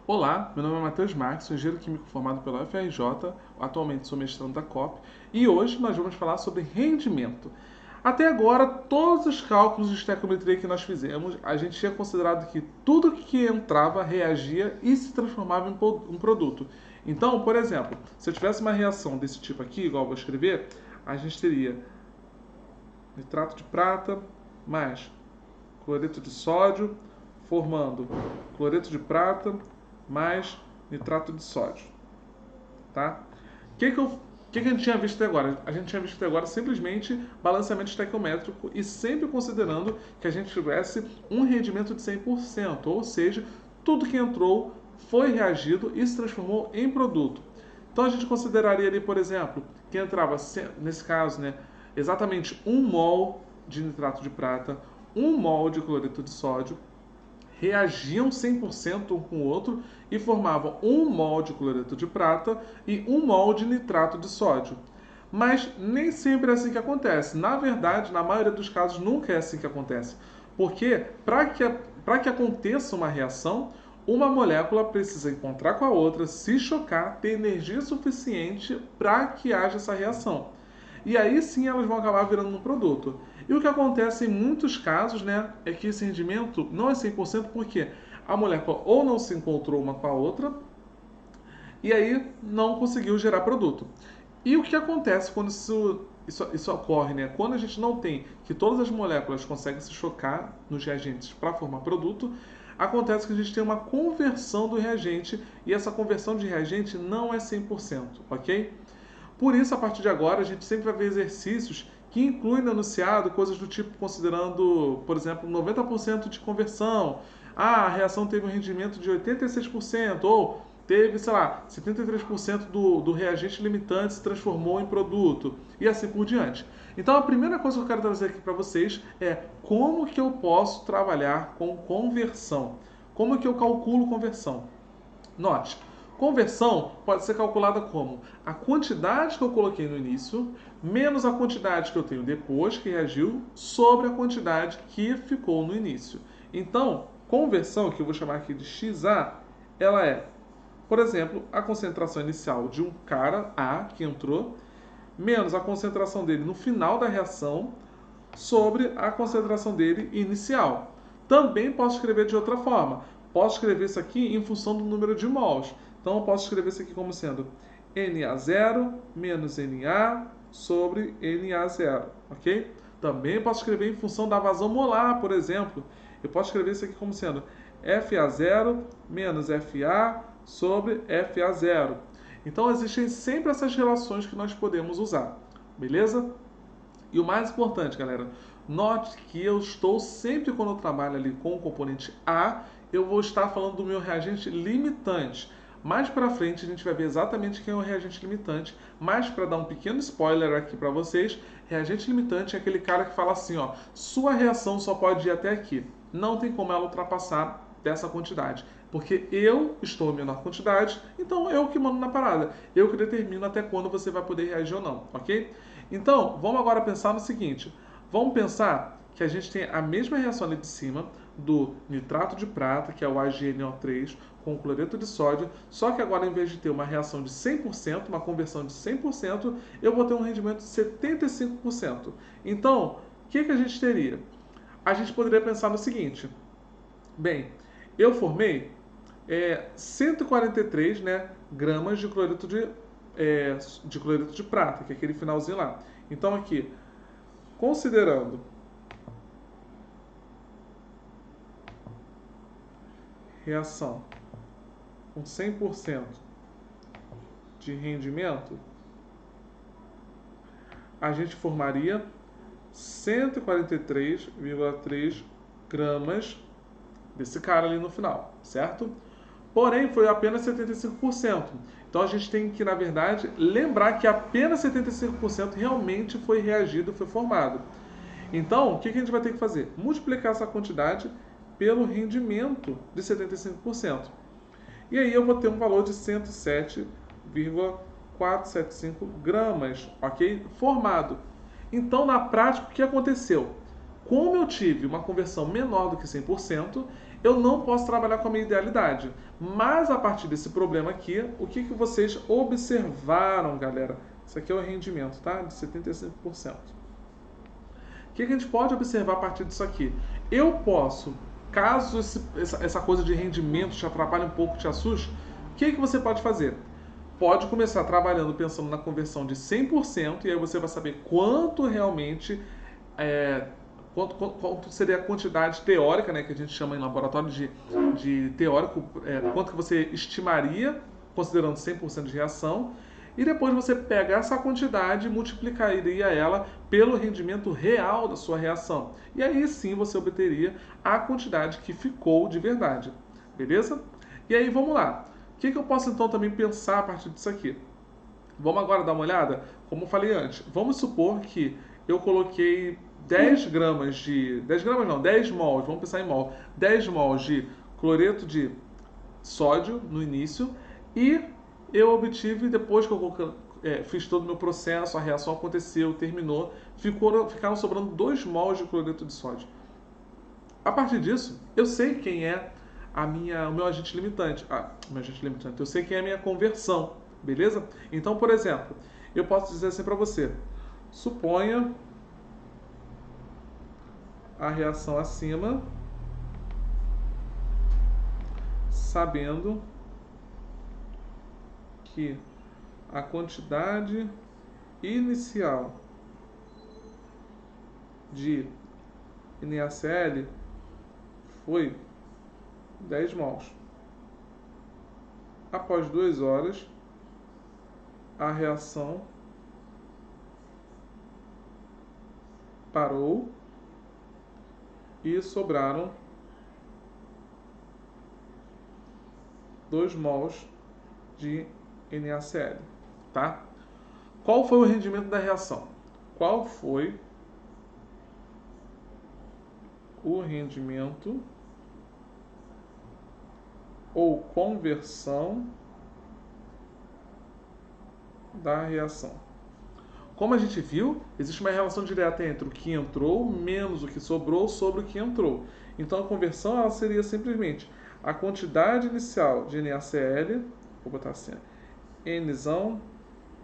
Olá, meu nome é Matheus Marques, sou engenheiro químico formado pela UFRJ, atualmente sou mestrando da COP, e hoje nós vamos falar sobre rendimento. Até agora, todos os cálculos de estequiometria que nós fizemos, a gente tinha considerado que tudo que entrava reagia e se transformava em um produto. Então, por exemplo, se eu tivesse uma reação desse tipo aqui, igual eu vou escrever, a gente teria nitrato de prata mais cloreto de sódio, formando cloreto de prata mais nitrato de sódio. Tá? O que a gente tinha visto até agora? A gente tinha visto até agora simplesmente balanceamento estequiométrico e sempre considerando que a gente tivesse um rendimento de 100%, ou seja, tudo que entrou foi reagido e se transformou em produto. Então a gente consideraria ali, por exemplo, que entrava, nesse caso, né, exatamente 1 mol de nitrato de prata, 1 mol de cloreto de sódio, reagiam 100% um com o outro e formavam 1 mol de cloreto de prata e 1 mol de nitrato de sódio. Mas nem sempre é assim que acontece. Na verdade, na maioria dos casos, nunca é assim que acontece. Porque para que aconteça uma reação, uma molécula precisa encontrar com a outra, se chocar, ter energia suficiente para que haja essa reação. E aí sim elas vão acabar virando um produto. E o que acontece em muitos casos, né, é que esse rendimento não é 100% porque a molécula ou não se encontrou uma com a outra e aí não conseguiu gerar produto. E o que acontece quando isso ocorre, né? Quando a gente não tem que todas as moléculas conseguem se chocar nos reagentes para formar produto, acontece que a gente tem uma conversão do reagente e essa conversão de reagente não é 100%, ok? Por isso, a partir de agora, a gente sempre vai ver exercícios que incluem no enunciado coisas do tipo considerando, por exemplo, 90% de conversão. Ah, a reação teve um rendimento de 86%, ou teve, sei lá, 73% do reagente limitante se transformou em produto, e assim por diante. Então, a primeira coisa que eu quero trazer aqui para vocês é como que eu posso trabalhar com conversão. Como que eu calculo conversão? Note, conversão pode ser calculada como a quantidade que eu coloquei no início menos a quantidade que eu tenho depois que reagiu sobre a quantidade que ficou no início. Então, conversão, que eu vou chamar aqui de XA, ela é, por exemplo, a concentração inicial de um cara A que entrou menos a concentração dele no final da reação sobre a concentração dele inicial. Também posso escrever de outra forma. Posso escrever isso aqui em função do número de mols. Então, eu posso escrever isso aqui como sendo Na0 menos Na sobre Na0, ok? Também posso escrever em função da vazão molar, por exemplo. Eu posso escrever isso aqui como sendo Fa0 menos Fa sobre Fa0. Então, existem sempre essas relações que nós podemos usar, beleza? E o mais importante, galera, note que eu estou sempre quando eu trabalho ali com o componente A, eu vou estar falando do meu reagente limitante. Mais para frente a gente vai ver exatamente quem é o reagente limitante, mas para dar um pequeno spoiler aqui para vocês, reagente limitante é aquele cara que fala assim, ó, sua reação só pode ir até aqui. Não tem como ela ultrapassar dessa quantidade, porque eu estou em menor quantidade, então eu que mando na parada, eu que determino até quando você vai poder reagir ou não, ok? Então, vamos agora pensar no seguinte, vamos pensar que a gente tem a mesma reação ali de cima do nitrato de prata, que é o AgNO3, com cloreto de sódio, só que agora em vez de ter uma reação de 100%, uma conversão de 100%, eu vou ter um rendimento de 75%. Então, o que a gente teria? A gente poderia pensar no seguinte, bem, eu formei 143, né, gramas de cloreto de prata, que é aquele finalzinho lá. Então aqui, considerando reação com 100% de rendimento, a gente formaria 143,3 gramas desse cara ali no final, certo? Porém, foi apenas 75%. Então a gente tem que, na verdade, lembrar que apenas 75% realmente foi reagido, foi formado. Então, o que a gente vai ter que fazer? Multiplicar essa quantidade pelo rendimento de 75%. E aí eu vou ter um valor de 107,475 gramas, ok? Formado. Então, na prática, o que aconteceu? Como eu tive uma conversão menor do que 100%, eu não posso trabalhar com a minha idealidade. Mas a partir desse problema aqui, o que vocês observaram, galera? Isso aqui é o rendimento, tá? De 75%. O que a gente pode observar a partir disso aqui? Eu posso, caso essa coisa de rendimento te atrapalhe um pouco, te assuste, o que você pode fazer? Pode começar trabalhando pensando na conversão de 100% e aí você vai saber quanto realmente quanto seria a quantidade teórica, né, que a gente chama em laboratório de teórico, quanto que você estimaria, considerando 100% de reação, e depois você pega essa quantidade e multiplicaria ela pelo rendimento real da sua reação. E aí sim você obteria a quantidade que ficou de verdade. Beleza? E aí vamos lá. O que eu posso então também pensar a partir disso aqui? Vamos agora dar uma olhada? Como eu falei antes, vamos supor que eu coloquei 10 gramas de... 10 gramas não, 10 mols, vamos pensar em mol. 10 mols de cloreto de sódio no início e eu obtive, depois que eu fiz todo o meu processo, a reação aconteceu, terminou, ficaram sobrando 2 mols de cloreto de sódio. A partir disso, eu sei quem é o meu agente limitante. Eu sei quem é a minha conversão, beleza? Então, por exemplo, eu posso dizer assim para você: suponha a reação acima, sabendo que a quantidade inicial de NaCl foi 10 mols. Após 2 horas, a reação parou e sobraram 2 mols de NaCl, tá? Qual foi o rendimento da reação? Qual foi o rendimento ou conversão da reação? Como a gente viu, existe uma relação direta entre o que entrou menos o que sobrou sobre o que entrou. Então a conversão ela seria simplesmente a quantidade inicial de NaCl, vou botar assim, Nzão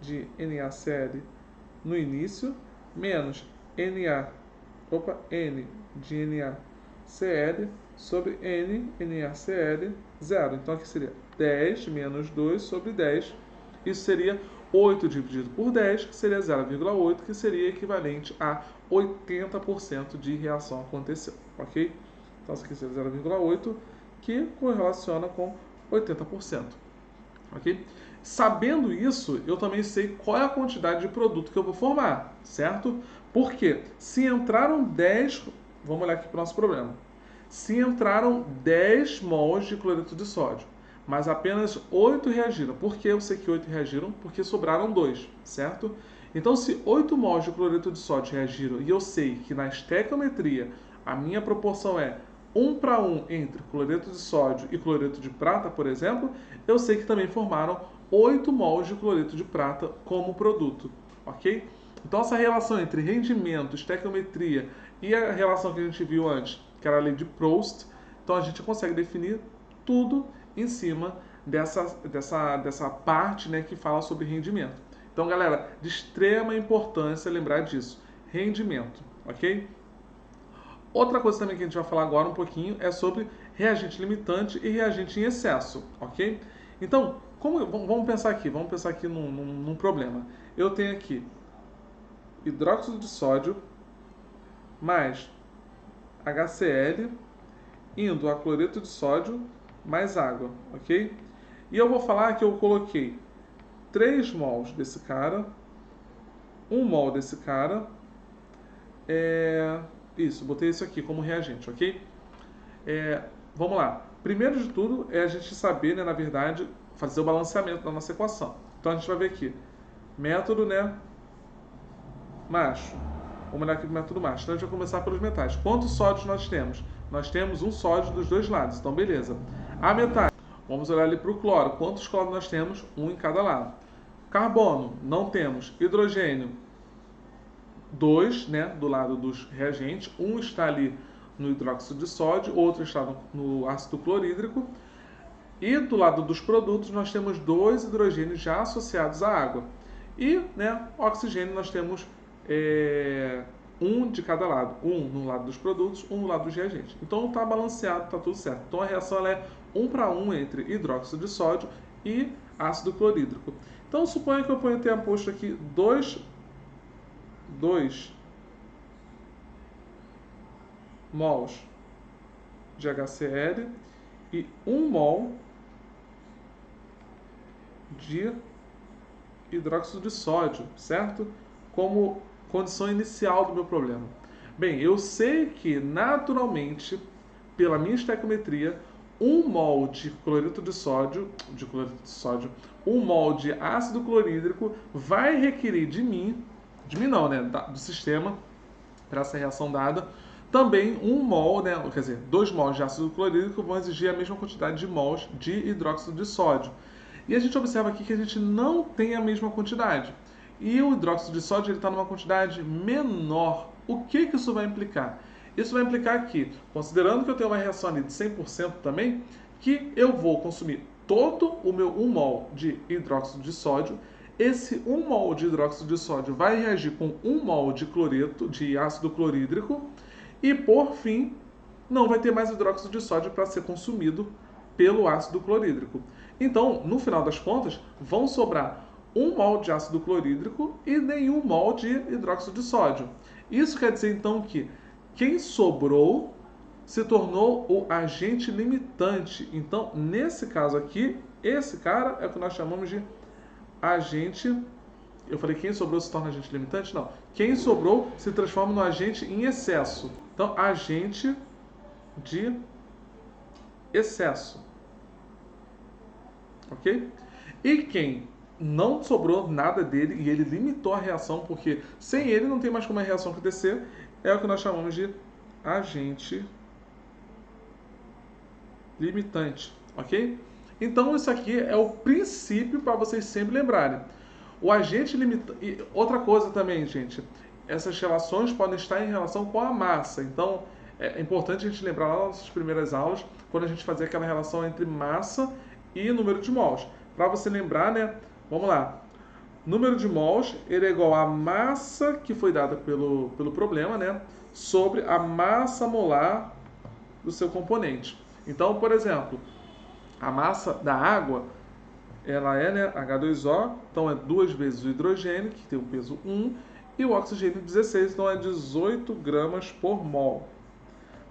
de NaCl no início, menos N de NaCl sobre N NaCl 0. Então aqui seria 10 menos 2 sobre 10. Isso seria 8 dividido por 10, que seria 0,8, que seria equivalente a 80% de reação aconteceu, ok? Então isso aqui seria 0,8, que correlaciona com 80%, ok? Sabendo isso, eu também sei qual é a quantidade de produto que eu vou formar, certo? Porque se entraram 10, vamos olhar aqui para o nosso problema. Se entraram 10 mols de cloreto de sódio, mas apenas 8 reagiram. Por que eu sei que 8 reagiram? Porque sobraram 2, certo? Então, se 8 mols de cloreto de sódio reagiram e eu sei que na estequiometria a minha proporção é 1 para 1 entre cloreto de sódio e cloreto de prata, por exemplo, eu sei que também formaram 8 mols de cloreto de prata como produto, ok? Então, essa relação entre rendimento, estequiometria e a relação que a gente viu antes, que era a lei de Proust, então a gente consegue definir tudo em cima dessa parte, né, que fala sobre rendimento. Então, galera, de extrema importância lembrar disso, rendimento, ok? Outra coisa também que a gente vai falar agora um pouquinho é sobre reagente limitante e reagente em excesso, ok? Então, vamos pensar aqui num problema. Eu tenho aqui hidróxido de sódio mais HCl indo a cloreto de sódio mais água, ok? E eu vou falar que eu coloquei 3 mols desse cara, 1 mol desse cara, isso, botei isso aqui como reagente, ok? Vamos lá. Primeiro de tudo é a gente saber, né, na verdade, fazer o balanceamento da nossa equação. Então a gente vai ver aqui, método, né, macho. Vamos olhar aqui para o método macho. Então a gente vai começar pelos metais. Quantos sódios nós temos? Nós temos um sódio dos dois lados, então beleza. A metade, vamos olhar ali para o cloro. Quantos cloros nós temos? Um em cada lado. Carbono, não temos. Hidrogênio, dois, né, do lado dos reagentes. Um está ali no hidróxido de sódio, outro está no ácido clorídrico. E do lado dos produtos nós temos dois hidrogênios já associados à água. E, né, oxigênio nós temos um de cada lado. Um no lado dos produtos, um no lado dos reagentes. Então está balanceado, está tudo certo. Então a reação ela é 1 para 1 entre hidróxido de sódio e ácido clorídrico. Então suponha que eu tenha posto aqui 2 mols de HCl e 1 mol de hidróxido de sódio, certo? Como condição inicial do meu problema. Bem, eu sei que naturalmente, pela minha estequiometria, 1 mol de cloreto de sódio, 1 mol de ácido clorídrico vai requerer de mim não, né, do sistema, para essa reação dada, também 1 mol, né, quer dizer, 2 mols de ácido clorídrico vão exigir a mesma quantidade de mols de hidróxido de sódio. E a gente observa aqui que a gente não tem a mesma quantidade. E o hidróxido de sódio está numa quantidade menor. O que isso vai implicar? Isso vai implicar que, considerando que eu tenho uma reação ali de 100% também, que eu vou consumir todo o meu 1 mol de hidróxido de sódio. Esse 1 mol de hidróxido de sódio vai reagir com 1 mol de cloreto, de ácido clorídrico, e por fim, não vai ter mais hidróxido de sódio para ser consumido pelo ácido clorídrico. Então, no final das contas, vão sobrar 1 mol de ácido clorídrico e nenhum mol de hidróxido de sódio. Isso quer dizer, então, que quem sobrou se tornou o agente limitante. Então, nesse caso aqui, esse cara é o que nós chamamos de agente... Eu falei quem sobrou se torna agente limitante? Não. Quem sobrou se transforma no agente em excesso. Então, agente de excesso. Ok? E quem não sobrou nada dele e ele limitou a reação, porque sem ele não tem mais como a reação acontecer, é o que nós chamamos de agente limitante. Ok? Então, isso aqui é o princípio para vocês sempre lembrarem. O agente limitante... E outra coisa também, gente, essas relações podem estar em relação com a massa. Então, é importante a gente lembrar lá nas nossas primeiras aulas, quando a gente fazia aquela relação entre massa e número de mols. Para você lembrar, né? Vamos lá. Número de mols ele é igual à massa que foi dada pelo problema, né? Sobre a massa molar do seu componente. Então, por exemplo, a massa da água, ela é, né, H2O, então é 2 vezes o hidrogênio, que tem o peso 1, e o oxigênio 16, então é 18 gramas por mol.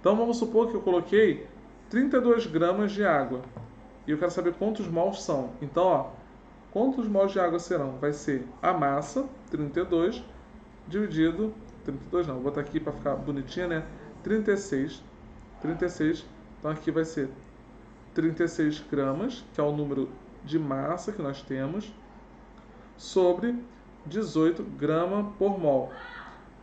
Então vamos supor que eu coloquei 32 gramas de água, e eu quero saber quantos mols são. Então, ó, quantos mols de água serão? Vai ser a massa, 32, dividido... 32 não, vou botar aqui para ficar bonitinha, né? 36, então aqui vai ser 36 gramas, que é o número de massa que nós temos, sobre 18 gramas por mol.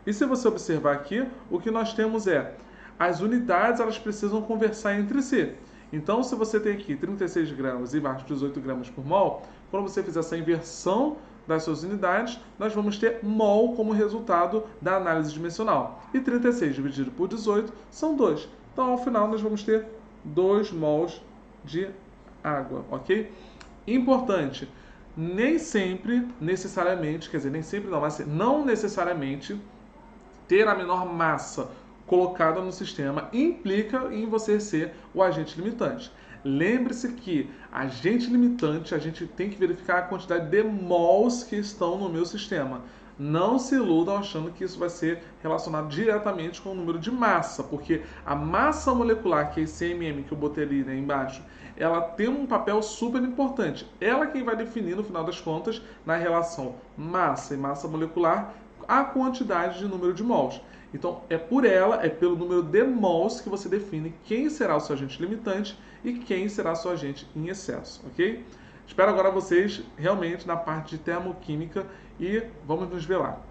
E se você observar aqui, o que nós temos é, as unidades elas precisam conversar entre si. Então, se você tem aqui 36 gramas e mais 18 gramas por mol, quando você fizer essa inversão das suas unidades, nós vamos ter mol como resultado da análise dimensional. E 36 dividido por 18 são 2. Então, ao final, nós vamos ter 2 mols de água, ok? Importante, nem sempre, necessariamente, quer dizer, nem sempre não, mas não necessariamente ter a menor massa colocada no sistema implica em você ser o agente limitante. Lembre-se que agente limitante, a gente tem que verificar a quantidade de mols que estão no meu sistema. Não se iludam achando que isso vai ser relacionado diretamente com o número de massa, porque a massa molecular, que é esse MM que eu botei ali, né, embaixo, ela tem um papel super importante. Ela é quem vai definir, no final das contas, na relação massa e massa molecular, a quantidade de número de mols. Então, é por ela, é pelo número de mols que você define quem será o seu agente limitante e quem será o seu agente em excesso, ok? Espero agora vocês realmente na parte de termoquímica e vamos nos ver lá.